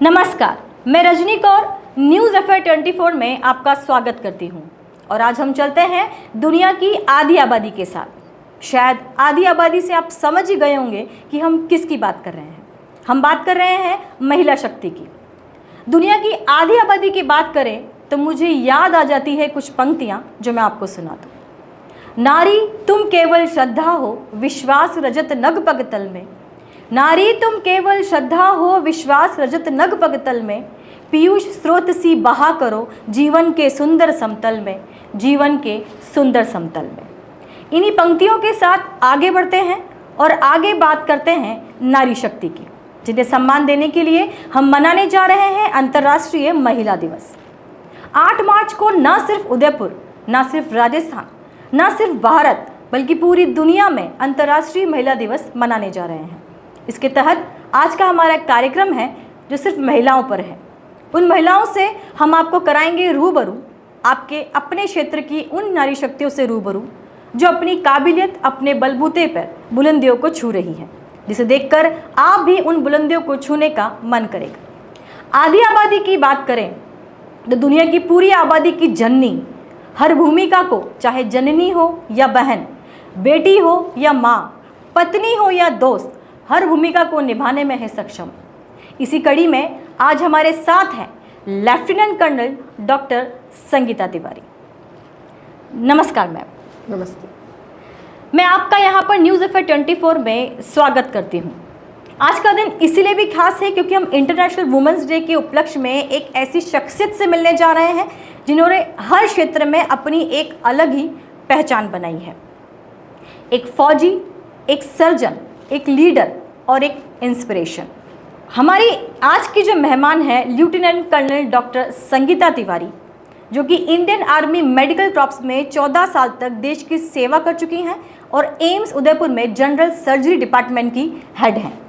नमस्कार, मैं Rajni Kaur news affair 24 में आपका स्वागत करती हूं। और आज हम चलते हैं दुनिया की आधी आबादी के साथ। शायद आधी आबादी से आप समझ ही गए होंगे कि हम किसकी बात कर रहे हैं। हम बात कर रहे हैं महिला शक्ति की। दुनिया की आधी आबादी की बात करें तो मुझे याद आ जाती है कुछ पंक्तियां जो मैं आपको सुना दूं। नारी तुम केवल श्रद्धा हो, विश्वास रजत नग पग तल में। नारी तुम केवल श्रद्धा हो, विश्वास रजत नग पग तल में। पीयूष स्रोत सी बहा करो जीवन के सुंदर समतल में, जीवन के सुंदर समतल में। इन्हीं पंक्तियों के साथ आगे बढ़ते हैं और आगे बात करते हैं नारी शक्ति की, जिन्हें सम्मान देने के लिए हम मनाने जा रहे हैं अंतर्राष्ट्रीय महिला दिवस। 8 मार्च को न सिर्फ उदयपुर, न सिर्फ राजस्थान, न सिर्फ भारत, बल्कि पूरी दुनिया में अंतर्राष्ट्रीय महिला दिवस मनाने जा रहे हैं। इसके तहत आज का हमारा एक कार्यक्रम है जो सिर्फ महिलाओं पर है। उन महिलाओं से हम आपको कराएंगे रूबरू, आपके अपने क्षेत्र की उन नारी शक्तियों से रूबरू जो अपनी काबिलियत, अपने बलबूते पर बुलंदियों को छू रही हैं, जिसे देखकर आप भी उन बुलंदियों को छूने का मन करेगा। आधी आबादी की बात करें तो दुनिया की पूरी आबादी की जननी हर भूमिका को, चाहे जननी हो या बहन, बेटी हो या माँ, पत्नी हो या दोस्त, हर भूमिका को निभाने में है सक्षम। इसी कड़ी में आज हमारे साथ हैं lieutenant colonel doctor Sangeeta Tiwari. नमस्कार मैम। नमस्ते। मैं आपका यहाँ पर न्यूज़ अफेयर 24 में स्वागत करती हूँ। आज का दिन इसीलिए भी खास है क्योंकि हम इंटरनेशनल वुमेंस डे के उपलक्ष्य में एक ऐसी शख्सियत से मिलने जा रहे हैं जिन्होंने हर क्षेत्र में अपनी एक अलग ही पहचान बनाई है। एक फौजी, एक सर्जन, एक लीडर और एक इंस्पिरेशन। हमारी आज की जो मेहमान है lieutenant colonel doctor Sangeeta Tiwari, जो कि इंडियन आर्मी मेडिकल कॉर्प्स में 14 साल तक देश की सेवा कर चुकी हैं और एम्स उदयपुर में जनरल सर्जरी डिपार्टमेंट की हेड हैं।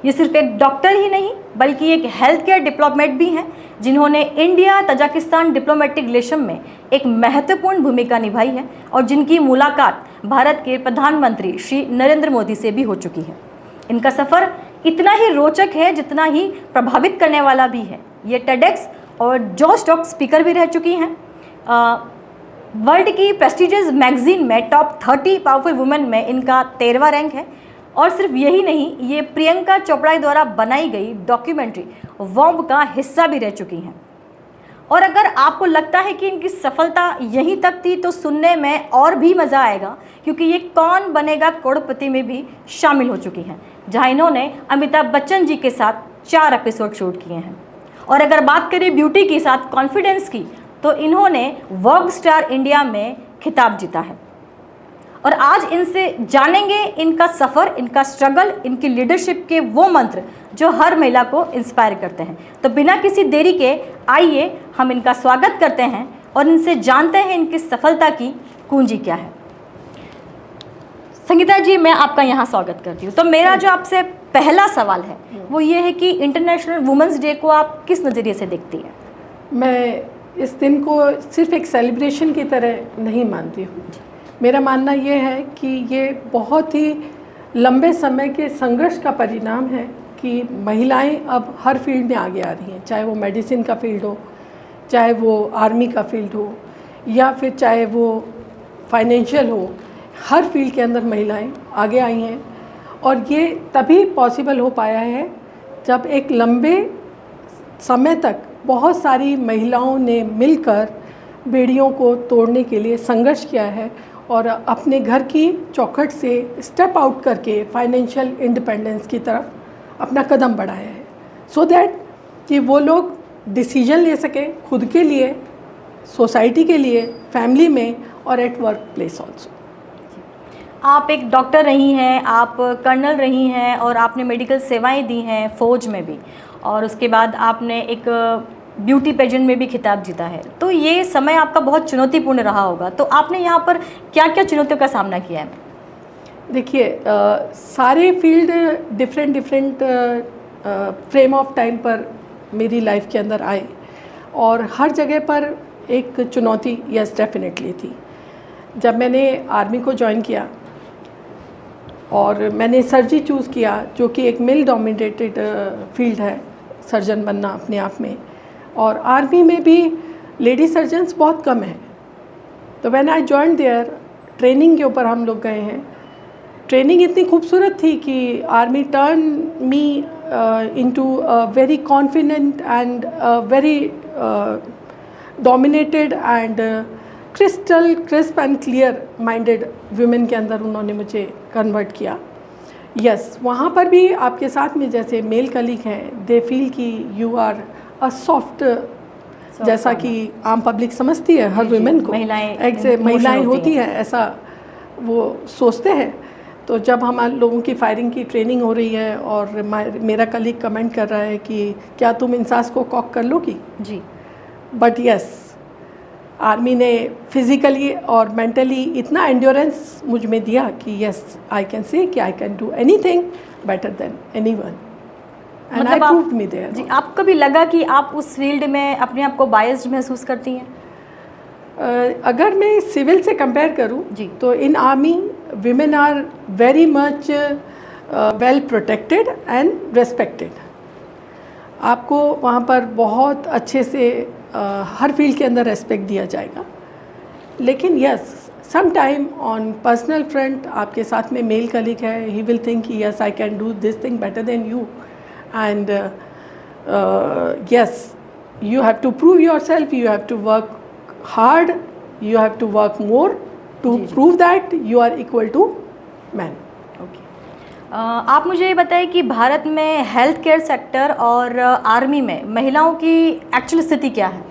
ये सिर्फ एक डॉक्टर ही नहीं बल्कि एक हेल्थ केयर डिप्लोमेट भी हैं, जिन्होंने इंडिया तजाकिस्तान डिप्लोमेटिक रिलेशन में एक महत्वपूर्ण भूमिका निभाई है और जिनकी मुलाकात भारत के प्रधानमंत्री श्री नरेंद्र मोदी से भी हो चुकी है। इनका सफ़र इतना ही रोचक है जितना ही प्रभावित करने वाला भी है। ये टेडेक्स और जॉस टॉक स्पीकर भी रह चुकी हैं। वर्ल्ड की प्रेस्टिजियस मैगजीन में टॉप 30 पावरफुल वुमेन में इनका 13वां रैंक है। और सिर्फ यही नहीं, ये प्रियंका चोपड़ा द्वारा बनाई गई डॉक्यूमेंट्री वॉम्ब का हिस्सा भी रह चुकी हैं। और अगर आपको लगता है कि इनकी सफलता यहीं तक थी तो सुनने में और भी मज़ा आएगा, क्योंकि ये कौन बनेगा करोड़पति में भी शामिल हो चुकी हैं, जहां इन्होंने अमिताभ बच्चन जी के साथ 4 एपिसोड शूट किए हैं। और अगर बात करें ब्यूटी के साथ कॉन्फिडेंस की, तो इन्होंने वर्ग स्टार इंडिया में खिताब जीता है। और आज इनसे जानेंगे इनका सफ़र, इनका स्ट्रगल, इनकी लीडरशिप के वो मंत्र जो हर महिला को इंस्पायर करते हैं। तो बिना किसी देरी के आइए हम इनका स्वागत करते हैं और इनसे जानते हैं इनकी सफलता की कुंजी क्या है। संगीता जी, मैं आपका यहाँ स्वागत करती हूँ। तो मेरा जो आपसे पहला सवाल है वो ये है कि इंटरनेशनल वुमेंस डे को आप किस नज़रिए से देखती हैं? मैं इस दिन को सिर्फ एक सेलिब्रेशन की तरह नहीं मानती हूँ। मेरा मानना ये है कि ये बहुत ही लंबे समय के संघर्ष का परिणाम है कि महिलाएं अब हर फील्ड में आगे आ रही हैं, चाहे वो मेडिसिन का फील्ड हो, चाहे वो आर्मी का फील्ड हो, या फिर चाहे वो फाइनेंशियल हो। हर फील्ड के अंदर महिलाएं आगे आई हैं और ये तभी पॉसिबल हो पाया है जब एक लंबे समय तक बहुत सारी महिलाओं ने मिलकर बेड़ियों को तोड़ने के लिए संघर्ष किया है और अपने घर की चौखट से स्टेप आउट करके फाइनेंशियल इंडिपेंडेंस की तरफ अपना कदम बढ़ाया है, सो दैट कि वो लोग डिसीजन ले सकें खुद के लिए, सोसाइटी के लिए, फैमिली में और एट वर्क प्लेस ऑल्सो। आप एक डॉक्टर रही हैं, आप कर्नल रही हैं और आपने मेडिकल सेवाएं दी हैं फ़ौज में भी, और उसके बाद आपने एक ब्यूटी पेजेंट में भी खिताब जीता है। तो ये समय आपका बहुत चुनौतीपूर्ण रहा होगा, तो आपने यहाँ पर क्या क्या चुनौतियों का सामना किया है? देखिए, सारे field different frame of time पर मेरी लाइफ के अंदर आए और हर जगह पर एक चुनौती यस डेफिनेटली थी। जब मैंने आर्मी को ज्वाइन किया और मैंने सर्जरी चूज़ किया, जो कि एक मेल डोमिनेटेड फील्ड है, सर्जन बनना अपने आप में, और आर्मी में भी लेडी सर्जन्स बहुत कम हैं। तो when I join there, training के ऊपर हम लोग गए हैं। ट्रेनिंग इतनी खूबसूरत थी कि army turn me into a very confident and very dominated and crystal crisp and clear minded women के अंदर उन्होंने मुझे कन्वर्ट किया। यस, वहाँ पर भी आपके साथ में जैसे मेल कलीग हैं, दे फील कि यू आर अ सॉफ्ट, जैसा कि आम पब्लिक समझती है हर वुमेन को, महिलाएं होती हैं, ऐसा वो सोचते हैं। तो जब हम लोगों की फायरिंग की ट्रेनिंग हो रही है और मेरा कलीग कमेंट कर रहा है कि क्या तुम इन सांस को कॉक कर लोगी जी, बट यस, आर्मी ने फिज़िकली और मेंटली इतना एंड्योरेंस मुझ में दिया कि यस, आई कैन से कि I can do anything better than anyone, and I proved me there. जी, आपको कभी लगा कि आप उस फील्ड में अपने आप को बायस्ड महसूस करती हैं? अगर मैं सिविल से कंपेयर करूं जी, तो in army women are very much well protected and respected. आपको वहाँ पर बहुत अच्छे से हर फील्ड के अंदर रेस्पेक्ट दिया जाएगा। लेकिन yes, some time on personal front आपके साथ में मेल कलीग है, he will think yes I can do this thing better than you, and yes, you have to prove yourself, you have to work hard, you have to work more to prove that you are equal to men. Okay, आप मुझे ये बताइए कि भारत में health care sector और army में महिलाओं की एक्चुअल स्थिति क्या है?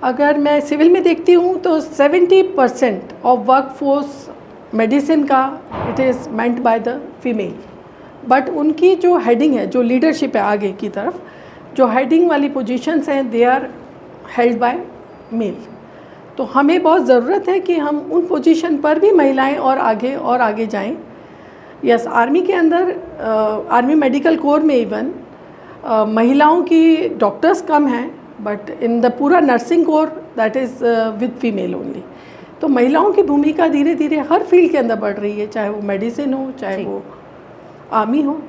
अगर मैं सिविल में देखती हूँ तो 70% ऑफ वर्कफोर्स मेडिसिन का it is meant by the female, but उनकी जो हेडिंग है, जो लीडरशिप है आगे की तरफ, जो हेडिंग वाली पोजीशंस हैं, they are held by male. तो हमें बहुत ज़रूरत है कि हम उन पोजीशन पर भी महिलाएं और आगे जाएं। यस, आर्मी के अंदर, आर्मी मेडिकल कोर में इवन महिलाओं की डॉक्टर्स कम हैं, बट इन द पूरा nursing core that is with female only. तो महिलाओं की भूमिका धीरे धीरे हर फील्ड के अंदर बढ़ रही है, चाहे वो मेडिसिन हो, चाहे वो आर्मी हो।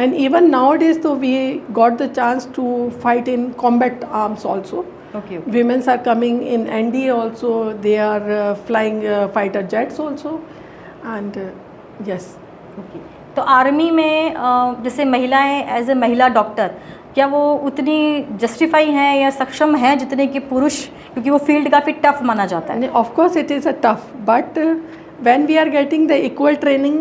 And even nowadays, though, we got the chance to fight in combat arms also. Okay. Women are coming in NDA also. They are flying fighter jets also, and yes. Okay. तो army में जैसे महिलाएं as a महिला doctor, क्या वो उतनी justify हैं या सक्षम हैं जितने कि पुरुष, क्योंकि वो फील्ड काफ़ी टफ माना जाता है? Of course, it is a tough, but when we are getting the equal training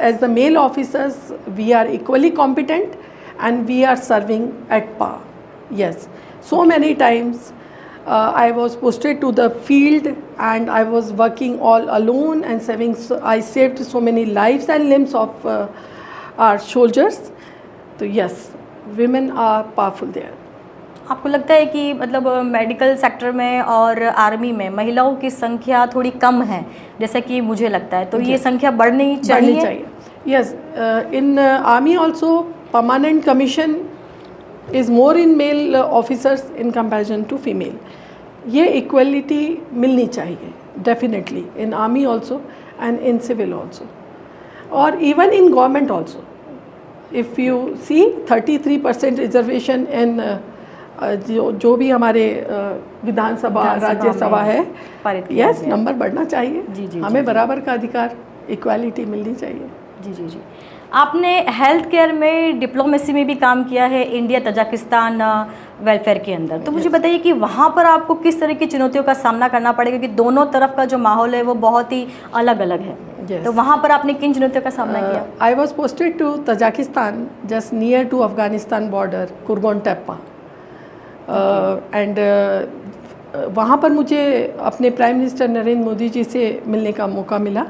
as the male officers, we are equally competent and we are serving at par. Yes, so many times I was posted to the field and I was working all alone and saving. I saved so many lives and limbs of our soldiers. So yes, women are powerful there. आपको लगता है कि मतलब medical sector में और army में महिलाओं की संख्या थोड़ी कम है, जैसा कि मुझे लगता है, तो ये संख्या बढ़नी चाहिए? Yes, in army also permanent commission is more in male officers in comparison to female. ये इक्वलिटी मिलनी चाहिए definitely in army also and in civil also, और even in government also. If you see 33% reservation in जो भी हमारे विधानसभा राज्यसभा है, yes, number बढ़ना चाहिए। जी, हमें बराबर का अधिकार, इक्वालिटी मिलनी चाहिए। जी। आपने हेल्थ केयर में डिप्लोमेसी में भी काम किया है, इंडिया तजाकिस्तान वेलफेयर के अंदर, तो मुझे बताइए कि वहाँ पर आपको किस तरह की चुनौतियों का सामना करना पड़ेगा, क्योंकि दोनों तरफ का जो माहौल है वो बहुत ही अलग अलग है। तो वहाँ पर आपने किन चुनौतियों का सामना किया? I was posted to Tajikistan, just near to Afghanistan border, Kurgan Tepa, and वहाँ पर मुझे अपने प्राइम मिनिस्टर नरेंद्र मोदी जी से मिलने का मौका मिला,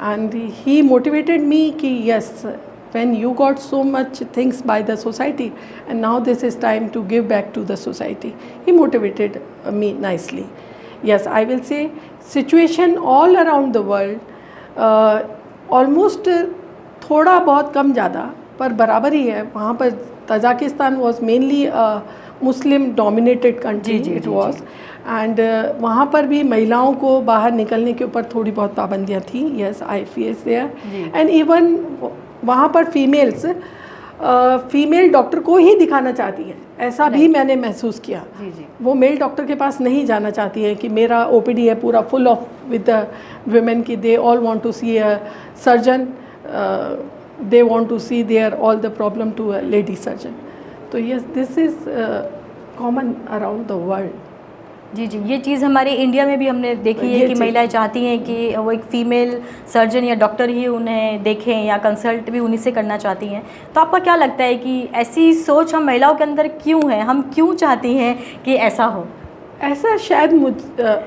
एंड ही मोटिवेटेड मी कि yes, when you got so much things by the society and now this is time to give back to the society. He motivated me nicely. Yes, I will say situation all around the world almost थोड़ा बहुत कम ज़्यादा पर बराबर ही है। वहाँ पर Tajikistan was mainly a Muslim dominated country, it was, and वहाँ पर भी महिलाओं को बाहर निकलने के ऊपर थोड़ी बहुत पाबंदियाँ थी। Yes, I face there, and even वहाँ पर फीमेल्स फीमेल डॉक्टर को ही दिखाना चाहती हैं, ऐसा भी मैंने महसूस किया। जी जी। वो मेल डॉक्टर के पास नहीं जाना चाहती है कि मेरा ओपीडी है पूरा full of with the women की, they all want to see a surgeon, they want to see their all the problem to a lady surgeon. तो yes, this is common around the world. जी जी, ये चीज़ हमारे India में भी हमने देखी है कि महिलाएं चाहती हैं कि वो एक फ़ीमेल सर्जन या डॉक्टर ही उन्हें देखें या कंसल्ट भी उन्हीं से करना चाहती हैं। तो आपका क्या लगता है कि ऐसी सोच हम महिलाओं के अंदर क्यों है, हम क्यों चाहती हैं कि ऐसा हो? ऐसा शायद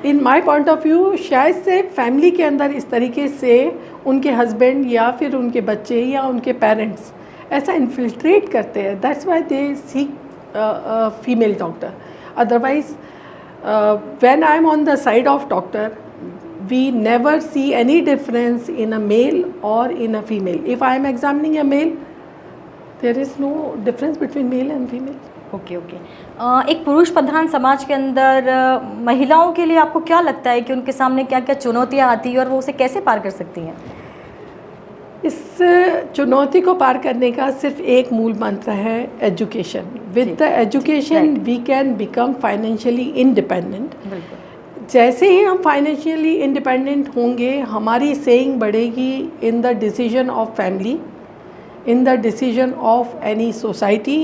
in my point of view शायद से फैमिली के अंदर इस तरीके से उनके हस्बैंड या फिर उनके बच्चे या उनके पेरेंट्स ऐसा इन्फिल्ट्रेट करते हैं, that's why they seek female doctor. Otherwise when I am on the side of doctor, we never see any difference in a male or in a female. If I am examining a male, there is no difference between male and female. Okay okay. एक पुरुष प्रधान समाज के अंदर महिलाओं के लिए आपको क्या लगता है कि उनके सामने क्या क्या चुनौतियाँ आती हैं और वो उसे कैसे पार कर सकती हैं? इस चुनौती को पार करने का सिर्फ एक मूल मंत्र है, education. With the education we can become financially independent. जैसे ही हम फाइनेंशियली इंडिपेंडेंट होंगे, हमारी सेइंग बढ़ेगी in the decision of family, in the decision of any society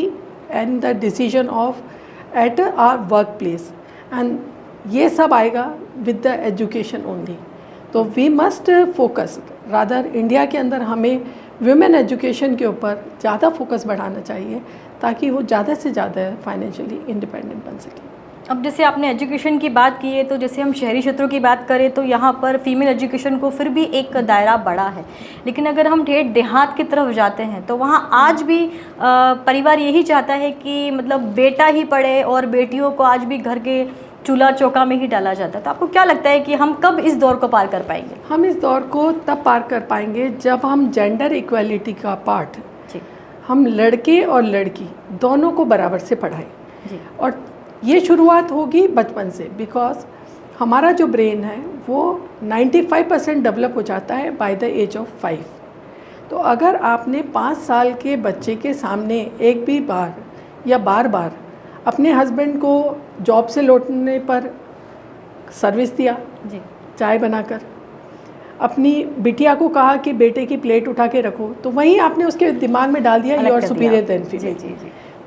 and the decision of at our work place, and ये सब आएगा with the education only. तो we must focus, rather India के अंदर हमें वुमेन एजुकेशन के ऊपर ज़्यादा फोकस बढ़ाना चाहिए ताकि वो ज़्यादा से ज़्यादा फाइनेंशियली इंडिपेंडेंट बन सके। अब जैसे आपने एजुकेशन की बात की है, तो जैसे हम शहरी क्षेत्रों की बात करें तो यहाँ पर फीमेल एजुकेशन को फिर भी एक दायरा बड़ा है, लेकिन अगर हम ठेठ देहात की तरफ जाते हैं तो वहाँ आज भी परिवार यही चाहता है कि मतलब बेटा ही पढ़े और बेटियों को आज भी घर के चूल्हा चौका में ही डाला जाता है। तो आपको क्या लगता है कि हम कब इस दौर को पार कर पाएंगे? हम इस दौर को तब पार कर पाएंगे जब हम जेंडर इक्वालिटी का पार्ट हम लड़के और लड़की दोनों को बराबर से पढ़ाएं। और ये शुरुआत होगी बचपन से, बिकॉज हमारा जो ब्रेन है वो 95% डेवलप हो जाता है बाय द एज ऑफ 5। तो अगर आपने 5 साल के बच्चे के सामने एक भी बार या बार बार अपने हस्बैंड को जॉब से लौटने पर सर्विस दिया, चाय बनाकर, अपनी बिटिया को कहा कि बेटे की प्लेट उठा के रखो, तो वहीं आपने उसके दिमाग में डाल दिया you are superior than female.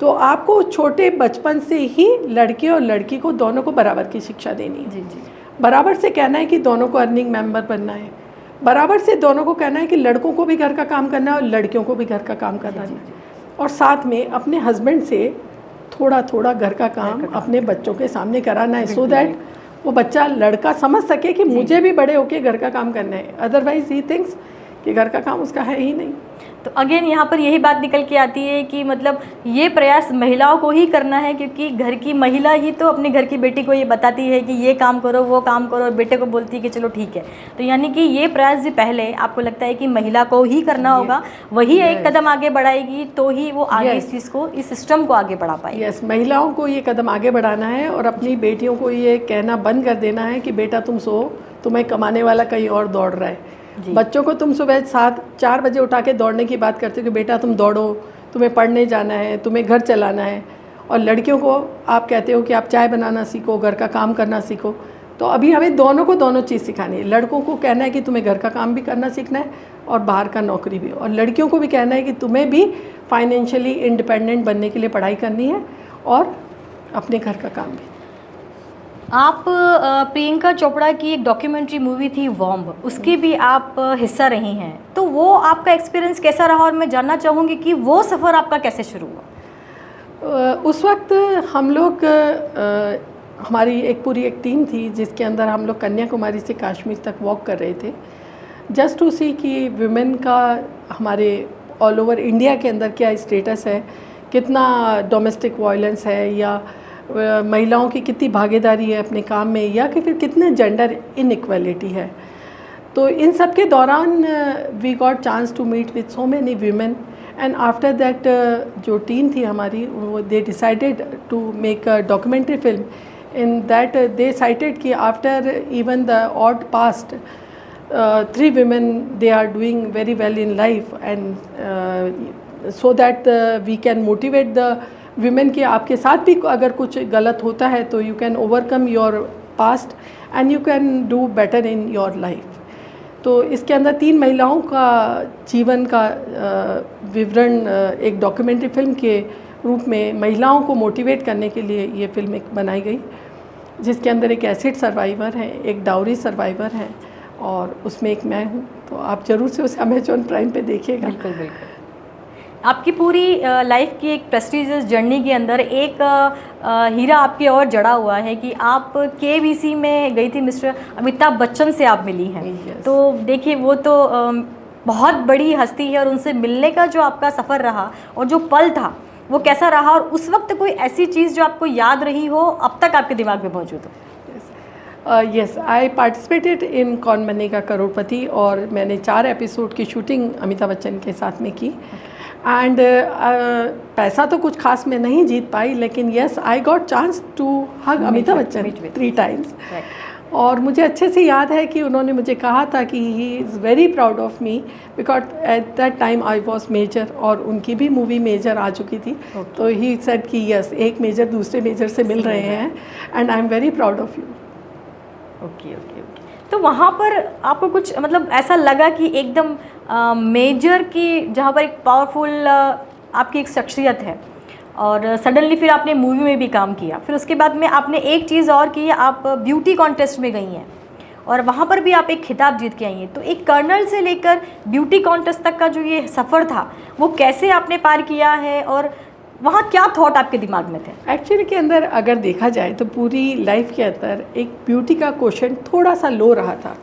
तो आपको छोटे बचपन से ही लड़के और लड़की को दोनों को बराबर की शिक्षा देनी है। बराबर से कहना है कि दोनों को अर्निंग मेंबर बनना है, बराबर से दोनों को कहना है कि लड़कों को भी घर का काम करना है और लड़कियों को भी घर का काम करना है, और साथ में अपने हस्बैंड से थोड़ा थोड़ा घर का काम अपने बच्चों के सामने कराना है, सो दैट वो बच्चा लड़का समझ सके कि मुझे भी बड़े होके घर का काम करना है। अदरवाइज ही थिंक्स कि घर का काम उसका है ही नहीं। तो अगेन यहाँ पर यही बात निकल के आती है कि मतलब ये प्रयास महिलाओं को ही करना है, क्योंकि घर की महिला ही तो अपने घर की बेटी को ये बताती है कि ये काम करो वो काम करो, और बेटे को बोलती है कि चलो ठीक है। तो यानी कि ये प्रयास भी पहले आपको लगता है कि महिला को ही करना होगा, वही एक कदम आगे बढ़ाएगी तो ही वो आगे इस चीज़ को, इस सिस्टम को आगे बढ़ा पाएगी। यस, महिलाओं को ये कदम आगे बढ़ाना है और अपनी बेटियों को ये कहना बंद कर देना है कि बेटा तुम सो, तुम्हें कमाने वाला कहीं और दौड़ रहा है। बच्चों को तुम सुबह 4 बजे उठा के दौड़ने की बात करते हो कि बेटा तुम दौड़ो, तुम्हें पढ़ने जाना है, तुम्हें घर चलाना है, और लड़कियों को आप कहते हो कि आप चाय बनाना सीखो, घर का काम करना सीखो। तो अभी हमें दोनों को दोनों चीज़ सिखानी है। लड़कों को कहना है कि तुम्हें घर का काम भी करना सीखना है और बाहर का नौकरी भी, और लड़कियों को भी कहना है कि तुम्हें भी फाइनेंशियली इंडिपेंडेंट बनने के लिए पढ़ाई करनी है और अपने घर का काम भी। आप प्रियंका चोपड़ा की एक डॉक्यूमेंट्री मूवी थी वॉम्ब, उसकी भी आप हिस्सा रही हैं, तो वो आपका एक्सपीरियंस कैसा रहा, और मैं जानना चाहूँगी कि वो सफ़र आपका कैसे शुरू हुआ? उस वक्त हम लोग हमारी एक टीम थी जिसके अंदर हम लोग कन्याकुमारी से कश्मीर तक वॉक कर रहे थे, जस्ट टू सी कि वुमेन का हमारे ऑल ओवर इंडिया के अंदर क्या स्टेटस है, कितना डोमेस्टिक वायलेंस है, या महिलाओं की कितनी भागीदारी है अपने काम में, या कि फिर कितने जेंडर इनइक्वालिटी है। तो इन सब के दौरान we got chance to meet with so many women, and after that जो टीम थी हमारी, वो they decided to make a documentary film. In that they cited कि after even the odd past 3 women they are doing very well in life, and so that we can motivate the women कि आपके साथ भी अगर कुछ गलत होता है तो you can overcome your past and you can do better in your life. तो इसके अंदर 3 महिलाओं का जीवन का विवरण एक डॉक्यूमेंट्री फिल्म के रूप में महिलाओं को मोटिवेट करने के लिए ये फिल्म एक बनाई गई, जिसके अंदर एक एसिड सर्वाइवर है, एक डाउरी सर्वाइवर है और उसमें एक मैं हूँ। तो आप ज़रूर से उसे अमेजॉन प्राइम पे देखिएगा। बिल्कुल बिल्कुल। आपकी पूरी लाइफ की एक प्रेस्टीजियस जर्नी के अंदर एक हीरा आपकी और जड़ा हुआ है कि आप KBC में गई थी, मिस्टर अमिताभ बच्चन से आप मिली हैं। Yes. तो देखिए वो तो बहुत बड़ी हस्ती है और उनसे मिलने का जो आपका सफ़र रहा और जो पल था वो कैसा रहा, और उस वक्त कोई ऐसी चीज़ जो आपको याद रही हो अब तक आपके दिमाग में मौजूद हो? यस, आई पार्टिसिपेटेड इन कौन बनेगा करोड़पति और मैंने 4 एपिसोड की शूटिंग अमिताभ बच्चन के साथ में की। एंड पैसा तो कुछ खास मैं नहीं जीत पाई, लेकिन yes I got chance to hug Amitabh Bachchan 3 times. और मुझे अच्छे से याद है कि उन्होंने मुझे कहा था कि he is very proud of me because at that time I was major और उनकी भी मूवी मेजर आ चुकी थी। तो ही सेड कि यस, एक मेजर दूसरे मेजर से मिल रहे हैं and I am very proud of you. Okay okay okay. तो वहाँ पर आपको कुछ मतलब ऐसा लगा कि एकदम मेजर की जहाँ पर एक पावरफुल आपकी एक शख्सियत है और सडनली फिर आपने मूवी में भी काम किया, फिर उसके बाद में आपने एक चीज़ और की, आप ब्यूटी कॉन्टेस्ट में गई हैं और वहाँ पर भी आप एक खिताब जीत के आई हैं। तो एक कर्नल से लेकर ब्यूटी कॉन्टेस्ट तक का जो ये सफ़र था वो कैसे आपने पार किया है और वहाँ क्या थॉट आपके दिमाग में थे? एक्चुअली के अंदर अगर देखा जाए तो पूरी लाइफ के अंदर एक ब्यूटी का क्वेश्चन थोड़ा सा लो रहा था,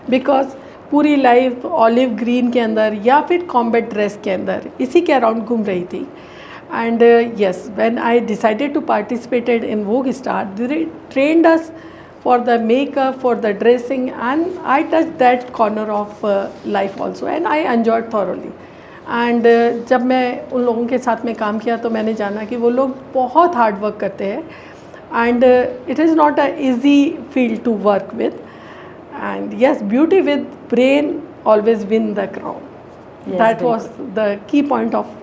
बिकॉज पूरी लाइफ ऑलिव ग्रीन के अंदर या फिर कॉम्बैट ड्रेस के अंदर इसी के अराउंड घूम रही थी। And yes, when I decided to participated in Vogue Star, they trained us for the makeup, for the dressing, and I touched that corner of life also, and I enjoyed thoroughly. And जब मैं उन लोगों के साथ में काम किया तो मैंने जाना कि वो लोग बहुत हार्ड वर्क करते हैं and it is not a easy field to work with. And yes, beauty with brain always win the crown. That was the key point of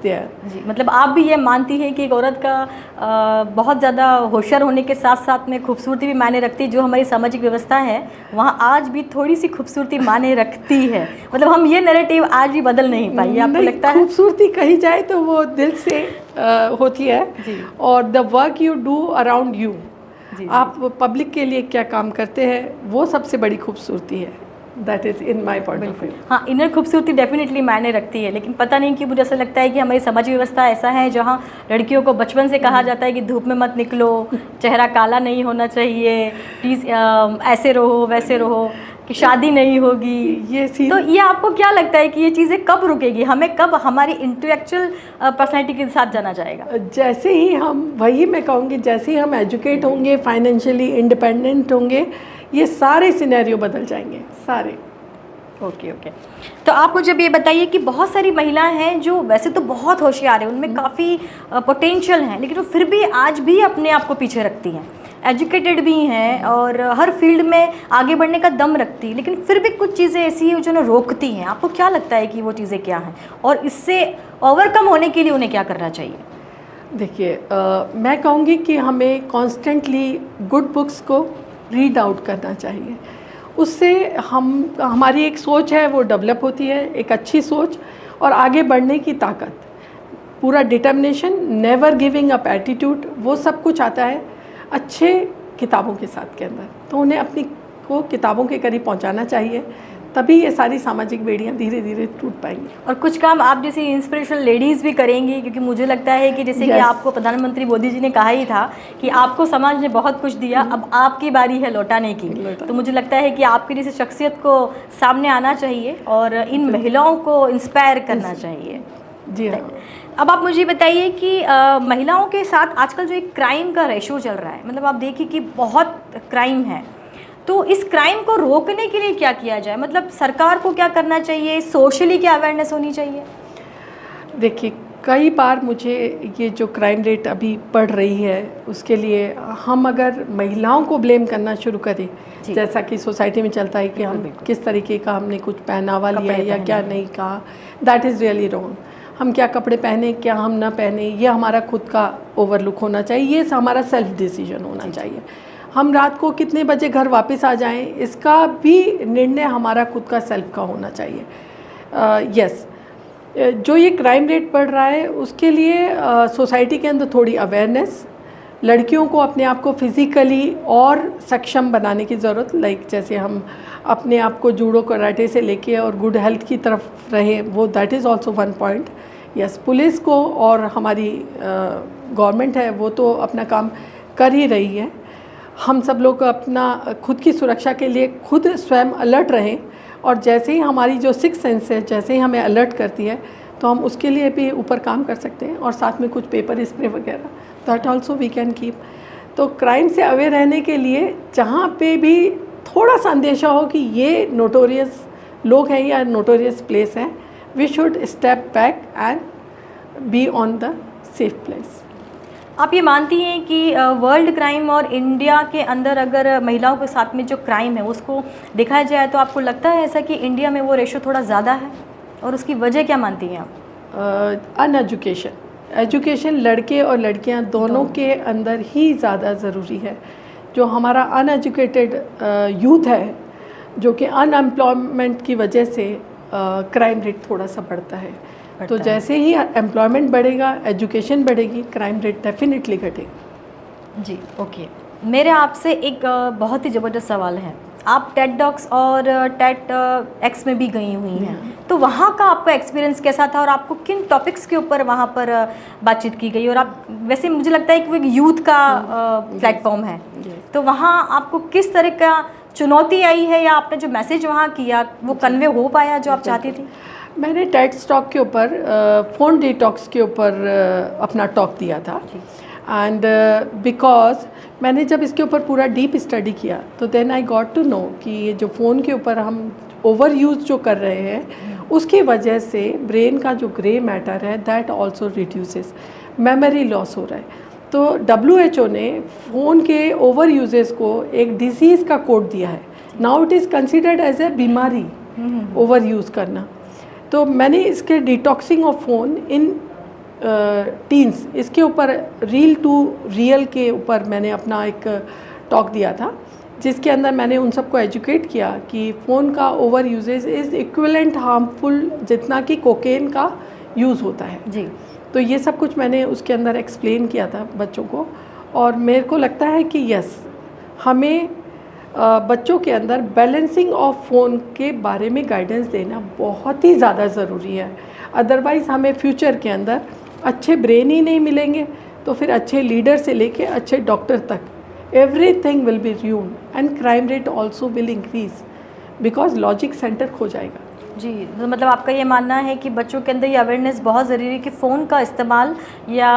their. जी, मतलब आप भी ये मानती हैं कि एक औरत का बहुत ज़्यादा होशियार होने के साथ साथ में खूबसूरती भी मायने रखती है। जो हमारी सामाजिक व्यवस्था है वहाँ आज भी थोड़ी सी खूबसूरती मायने रखती है, मतलब हम ये नैरेटिव आज भी बदल नहीं पाई। आपको लगता है खूबसूरती कही जाए तो वो दिल से होती है और the work you do around you, आप पब्लिक के लिए क्या काम करते हैं वो सबसे बड़ी खूबसूरती है। That is in my point of view. हाँ, इनर खूबसूरती डेफिनेटली मायने रखती है, लेकिन पता नहीं क्यों मुझे ऐसा लगता है कि हमारी समाज व्यवस्था ऐसा है जहाँ लड़कियों को बचपन से कहा जाता है कि धूप में मत निकलो, चेहरा काला नहीं होना चाहिए, प्लीज़ ऐसे रहो वैसे रहो, कि शादी नहीं होगी। ये तो ये आपको क्या लगता है कि ये चीज़ें कब रुकेगी, हमें कब हमारी इंटेलेक्चुअल पर्सनैलिटी के साथ जाना जाएगा? जैसे ही हम, वही मैं कहूँगी, जैसे ही हम एजुकेट होंगे, फाइनेंशियली इंडिपेंडेंट होंगे, ये सारे सिनेरियो बदल जाएंगे, सारे। Okay okay. तो आप मुझे ये बताइए कि बहुत सारी महिलाएं हैं जो वैसे तो बहुत होशियार हैं, उनमें काफ़ी पोटेंशियल है, लेकिन वो फिर भी आज भी अपने आप को पीछे रखती हैं, एजुकेटेड भी हैं और हर फील्ड में आगे बढ़ने का दम रखती, लेकिन फिर भी कुछ चीज़ें ऐसी हैं जो उन्हें रोकती हैं। आपको क्या लगता है कि वो चीज़ें क्या हैं और इससे ओवरकम होने के लिए उन्हें क्या करना चाहिए? देखिए, मैं कहूँगी कि हमें कॉन्स्टेंटली गुड बुक्स को रीड आउट करना चाहिए। उससे हमारी एक सोच है वो डेवलप होती है, एक अच्छी सोच और आगे बढ़ने की ताकत, पूरा determination, never giving up attitude, वो सब कुछ आता है अच्छे किताबों के साथ के अंदर। तो उन्हें अपनी को किताबों के करीब पहुंचाना चाहिए, तभी ये सारी सामाजिक बेड़ियाँ धीरे धीरे टूट पाएंगी। और कुछ काम आप जैसी इंस्पिरेशनल लेडीज़ भी करेंगी, क्योंकि मुझे लगता है कि जैसे कि आपको प्रधानमंत्री मोदी जी ने कहा ही था कि आपको समाज ने बहुत कुछ दिया, अब आपकी बारी है लौटाने की। तो मुझे लगता है कि आपकी जैसी शख्सियत को सामने आना चाहिए और इन महिलाओं को इंस्पायर करना चाहिए। जी हाँ। अब आप मुझे बताइए कि महिलाओं के साथ आजकल जो एक क्राइम का रेशो चल रहा है, मतलब आप देखिए कि बहुत क्राइम है, तो इस क्राइम को रोकने के लिए क्या किया जाए? मतलब सरकार को क्या करना चाहिए, सोशली क्या अवेयरनेस होनी चाहिए? देखिए, कई बार मुझे ये जो क्राइम रेट अभी बढ़ रही है उसके लिए हम अगर महिलाओं को ब्लेम करना शुरू करें, जैसा कि सोसाइटी में चलता है कि हम किस तरीके का हमने कुछ पहनावा लिया या क्या नहीं कहा, दैट इज़ रियली रॉन्ग। हम क्या कपड़े पहने, क्या हम ना पहने, ये हमारा खुद का ओवरलुक होना चाहिए, ये हमारा सेल्फ डिसीजन होना चाहिए। हम रात को कितने बजे घर वापस आ जाएं, इसका भी निर्णय हमारा खुद का सेल्फ का होना चाहिए। यस, जो ये क्राइम रेट बढ़ रहा है उसके लिए सोसाइटी के अंदर थोड़ी अवेयरनेस, लड़कियों को अपने आप को फिज़िकली और सक्षम बनाने की ज़रूरत, लाइक जैसे हम अपने आप को जूडो कराटे से लेके और गुड हेल्थ की तरफ रहे, वो that is also one point. Yes, police को और हमारी गवर्नमेंट है वो तो अपना काम कर ही रही है। हम सब लोग अपना खुद की सुरक्षा के लिए खुद स्वयं अलर्ट रहें, और जैसे ही हमारी जो सिक्स सेंस है जैसे ही हमें अलर्ट करती है तो हम उसके लिए भी ऊपर काम कर सकते हैं, और साथ में कुछ पेपर स्प्रे वगैरह that also we can keep. तो क्राइम से अवेयर रहने के लिए जहाँ पे भी थोड़ा सा अंदेशा हो कि ये नोटोरियस लोग हैं या नोटोरियस प्लेस है, we should step back and be on the safe place. आप ये मानती हैं कि वर्ल्ड क्राइम और इंडिया के अंदर अगर महिलाओं के साथ में जो क्राइम है उसको देखा जाए तो आपको लगता है ऐसा कि इंडिया में वो रेशो थोड़ा ज़्यादा है, और उसकी वजह क्या मानती हैं आप? एजुकेशन लड़के और लड़कियां दोनों के अंदर ही ज़्यादा ज़रूरी है। जो हमारा अनएजुकेटेड यूथ है, जो कि अनएम्प्लॉयमेंट की वजह से क्राइम रेट थोड़ा सा बढ़ता है। तो जैसे ही एम्प्लॉयमेंट बढ़ेगा, एजुकेशन बढ़ेगी, क्राइम रेट डेफिनेटली घटेगा। जी, ओके। मेरे आपसे एक बहुत ही ज़बरदस्त सवाल है। आप टेड डॉक्स और टेड एक्स में भी गई हुई हैं, तो वहाँ का आपका एक्सपीरियंस कैसा था और आपको किन टॉपिक्स के ऊपर वहाँ पर बातचीत की गई? और आप वैसे मुझे लगता है कि वो एक यूथ का प्लेटफॉर्म है, तो वहाँ आपको किस तरह का चुनौती आई है, या आपने जो मैसेज वहाँ किया वो कन्वे हो पाया जो आप चाहती थी? मैंने टेड टॉक के ऊपर फ़ोन डिटॉक्स के ऊपर अपना टॉक दिया था, एंड बिकॉज मैंने जब इसके ऊपर पूरा डीप स्टडी किया तो then I got to know कि ये जो फ़ोन के ऊपर हम ओवर यूज़ जो कर रहे हैं उसकी वजह से ब्रेन का जो ग्रे मैटर है that also reduces, memory loss हो रहा है। तो WHO ने फ़ोन के ओवर यूजेस को एक डिजीज़ का कोड दिया है। Now it is considered as a बीमारी ओवर यूज़ करना। तो मैंने इसके detoxing of phone in teens, इसके ऊपर रील टू रियल के ऊपर मैंने अपना एक टॉक दिया था, जिसके अंदर मैंने उन सबको एजुकेट किया कि फ़ोन का over usage is equivalent harmful जितना कि कोकेन का यूज़ होता है जी। तो ये सब कुछ मैंने उसके अंदर एक्सप्लेन किया था बच्चों को, और मेरे को लगता है कि यस, हमें बच्चों के अंदर बैलेंसिंग ऑफ फ़ोन के बारे में गाइडेंस देना बहुत ही ज़्यादा ज़रूरी है। अदरवाइज़ हमें फ्यूचर के अंदर अच्छे ब्रेन ही नहीं मिलेंगे, तो फिर अच्छे लीडर से लेके अच्छे डॉक्टर तक everything will be ruined, and crime rate also will increase because logic centre खो जाएगा। जी, तो मतलब आपका ये मानना है कि बच्चों के अंदर ये अवेयरनेस बहुत ज़रूरी है कि फ़ोन का इस्तेमाल या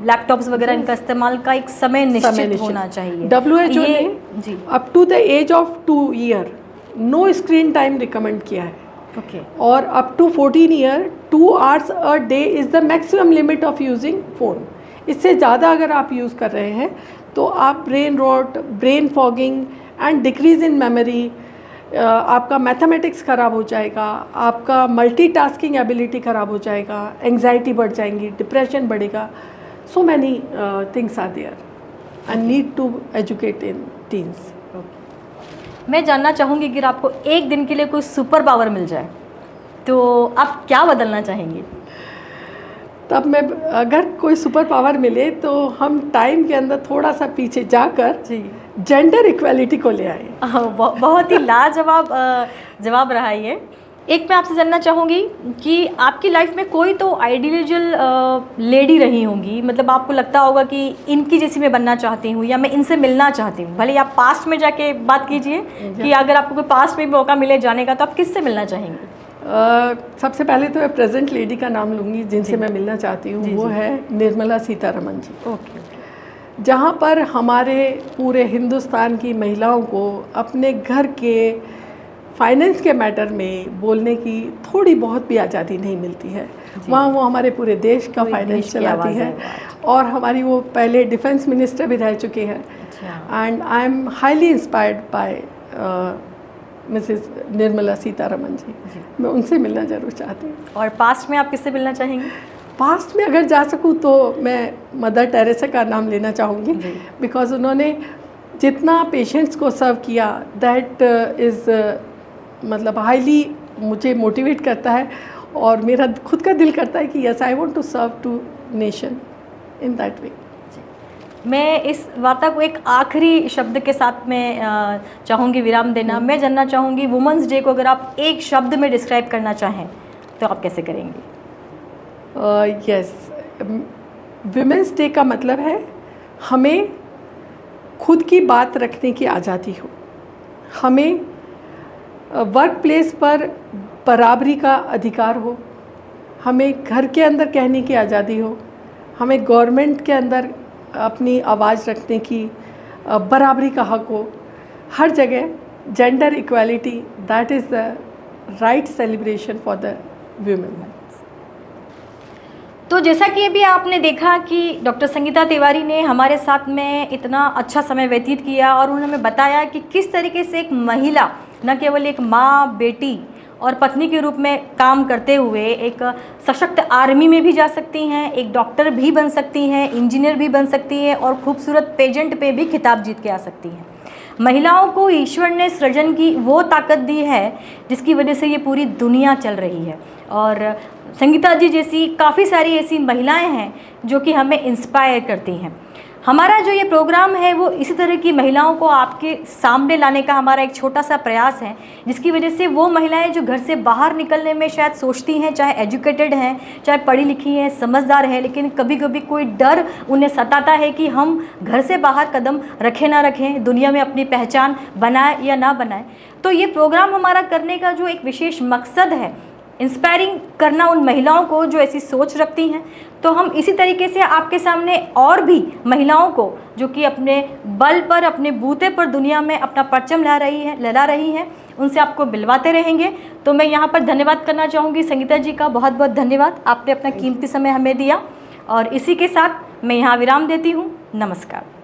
लैपटॉप्स वगैरह इनका इस्तेमाल का एक समय निश्चित होना चाहिए। WHO ने up to the age of 2 year no screen time recommend किया है। ओके। और up to 14 year 2 hours a day is the maximum limit of using phone. इससे ज़्यादा अगर आप यूज़ कर रहे हैं तो आप brain rot, brain fogging and decrease in memory, आपका मैथमेटिक्स ख़राब हो जाएगा, आपका मल्टीटास्किंग एबिलिटी ख़राब हो जाएगा, एंग्जाइटी बढ़ जाएंगी, डिप्रेशन बढ़ेगा। So many things are there and need to educate in teens. मैं जानना चाहूँगी कि अगर आपको एक दिन के लिए कोई सुपर पावर मिल जाए तो आप क्या बदलना चाहेंगे? तब मैं, अगर कोई सुपर पावर मिले तो हम टाइम के अंदर थोड़ा सा पीछे जाकर जेंडर इक्वालिटी को ले आए। बहुत ही लाजवाब जवाब रहा ये। एक मैं आपसे जानना चाहूँगी कि आपकी लाइफ में कोई तो आइडियलिजल लेडी रही होंगी, मतलब आपको लगता होगा कि इनकी जैसी मैं बनना चाहती हूँ या मैं इनसे मिलना चाहती हूँ। भले आप पास्ट में जाके बात कीजिए कि अगर आपको कोई पास्ट में भी मौका मिले जाने का तो आप किससे मिलना चाहेंगे? सबसे पहले तो मैं प्रेजेंट लेडी का नाम लूँगी जिनसे मैं मिलना चाहती हूँ, वो है निर्मला सीतारमण जी। ओके। जहाँ पर हमारे पूरे हिंदुस्तान की महिलाओं को अपने घर के फाइनेंस के मैटर में बोलने की थोड़ी बहुत भी आज़ादी नहीं मिलती है, वहाँ वो हमारे पूरे देश का फाइनेंस चलाती है, और हमारी वो पहले डिफेंस मिनिस्टर भी रह चुके हैं। And I am highly inspired by Mrs Nirmala Sitharaman ji, मैं उनसे मिलना ज़रूर चाहती हूँ। और पास्ट में आप किससे मिलना चाहेंगी? पास्ट में अगर जा सकूँ तो मैं मदर टेरेसा का नाम लेना चाहूँगी, बिकॉज़ उन्होंने जितना पेशेंट्स को सर्व किया, दैट इज़ मतलब हाईली मुझे मोटिवेट करता है, और मेरा खुद का दिल करता है कि yes I want to serve to nation in that way. मैं इस वार्ता को एक आखिरी शब्द के साथ में चाहूँगी विराम देना। मैं जानना चाहूँगी वुमेंस डे को अगर आप एक शब्द में डिस्क्राइब करना चाहें तो आप कैसे करेंगी? यस, विमेंस डे का मतलब है हमें खुद की बात रखने की आज़ादी हो, हमें वर्क प्लेस पर बराबरी का अधिकार हो, हमें घर के अंदर कहने की आज़ादी हो, हमें गवर्नमेंट के अंदर अपनी आवाज़ रखने की बराबरी का हक हो, हर जगह gender equality, that is the right celebration for the women. तो जैसा कि अभी आपने देखा कि डॉक्टर संगीता तिवारी ने हमारे साथ में इतना अच्छा समय व्यतीत किया और उन्होंने हमें बताया कि किस तरीके से एक महिला न केवल एक माँ, बेटी और पत्नी के रूप में काम करते हुए एक सशक्त आर्मी में भी जा सकती हैं, एक डॉक्टर भी बन सकती हैं, इंजीनियर भी बन सकती हैं और खूबसूरत पेजेंट पे भी खिताब जीत के आ सकती हैं। महिलाओं को ईश्वर ने सृजन की वो ताकत दी है जिसकी वजह से ये पूरी दुनिया चल रही है, और संगीता जी जैसी काफ़ी सारी ऐसी महिलाएं हैं जो कि हमें इंस्पायर करती हैं। हमारा जो ये प्रोग्राम है वो इसी तरह की महिलाओं को आपके सामने लाने का हमारा एक छोटा सा प्रयास है, जिसकी वजह से वो महिलाएं जो घर से बाहर निकलने में शायद सोचती हैं, चाहे एजुकेटेड हैं, चाहे पढ़ी लिखी हैं, समझदार हैं, लेकिन कभी कभी कोई डर उन्हें सताता है कि हम घर से बाहर कदम रखें ना रखें, दुनिया में अपनी पहचान बनाए या ना बनाए। तो ये प्रोग्राम हमारा करने का जो एक विशेष मकसद है, इंस्पायरिंग करना उन महिलाओं को जो ऐसी सोच रखती हैं। तो हम इसी तरीके से आपके सामने और भी महिलाओं को जो कि अपने बल पर, अपने बूते पर दुनिया में अपना परचम लहरा रही हैं, उनसे आपको मिलवाते रहेंगे। तो मैं यहाँ पर धन्यवाद करना चाहूँगी संगीता जी का, बहुत बहुत धन्यवाद, आपने अपना कीमती समय हमें दिया। और इसी के साथ मैं यहाँ विराम देती हूँ। नमस्कार।